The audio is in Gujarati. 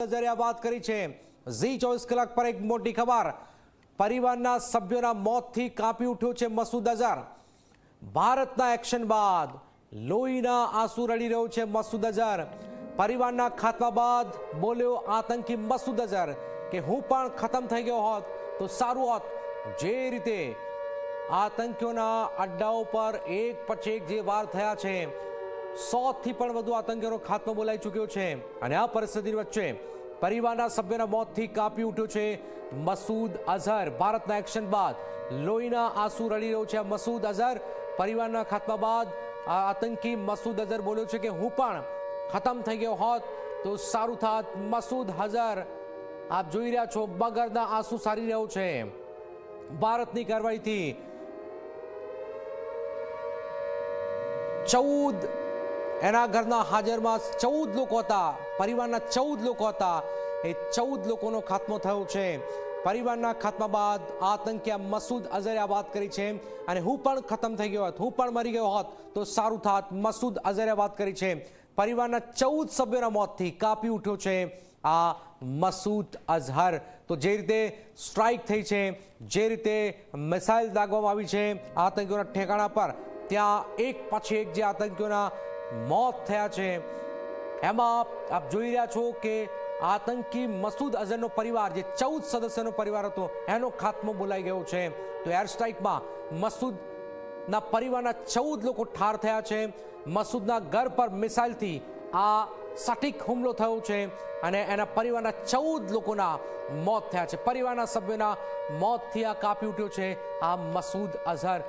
અઝહરે આ વાત કરી છે। ઝી 24 કલાક પર એક મોટી ખબર, પરિવારના સભ્યોના મોતથી કાપી ઉઠ્યો છે મસૂદ અઝહર। ભારતના એક્શન બાદ લોહીના આંસુ રડી રહ્યો છે મસૂદ અઝહર। પરિવારના ખાત્મા બાદ બોલ્યો આતંકી મસૂદ અઝહર કે હું પણ ખતમ થઈ ગયો હોત તો સારું હોત। જે રીતે આતંકીઓના અડ્ડાઓ પર એક પછી એક જે વાર થયા છે, 100થી પણ વધુ આતંકીઓનો ખાત્મો બોલાઈ ચૂક્યો છે, અને આ પરિસ્થિતિ વચ્ચે પરિવારના સભ્યોના મોતથી કાપી ઉઠ્યો છે મસૂદ અઝહર। ભારતના એક્શન બાદ લોહીના આંસુ રડી રહ્યો છે મસૂદ અઝહર। પરિવારના ખાત્મા બાદ આતંકી મસૂદ અઝહર બોલ્યો છે કે હું પણ ખતમ થઈ ગયો હોત તો સારું થાત। મસૂદ અઝહર આપ જોઈ રહ્યા છો બગરના આંસુ સારી રહ્યો છે। ભારતની કાર્યવાહીથી 14 એના ઘરના હાજરમાં 14 લોકો હતા, પરિવારના 14 લોકો હતા, એ 14 લોકોનો ખાત્મો થયો છે। પરિવારના ખાત્મા બાદ આતંકી મસૂદ અઝહરે આ વાત કરી છે, અને હું પણ ખતમ થઈ ગયો હોત, હું પણ મરી ગયો હોત તો સારું થાત। મસૂદ અઝહરે વાત કરી છે। પરિવારના 14 સભ્યોના મોતથી કાપી ઉઠ્યો છે આ મસૂદ અઝહર। તો જે રીતે સ્ટ્રાઇક થઈ છે, જે રીતે મિસાઇલ દાગવામાં આવી છે આતંકીઓના ઠેકાણા પર, ત્યાં એક પછી એક જે આતંકીઓના મોત થયા છે, એમાં આપ જોઈ રહ્યા છો કે આતંકી મસૂદ અઝહરનો પરિવાર, જે 14 સદસ્યનો પરિવાર હતો, એનો ખાત્મો બોલાઈ ગયો છે। તો એર સ્ટ્રાઇકમાં મસૂદના પરિવારના 14 લોકો ઠાર થયા છે। મસૂદના ઘર પર મિસાઇલથી આ સટીક હુમલો થયો છે, અને એના પરિવારના 14 લોકોના મોત થયા છે। પરિવારના સભ્યોના મોતથી આ કાપી ઉઠ્યો છે આ મસૂદ અઝહર।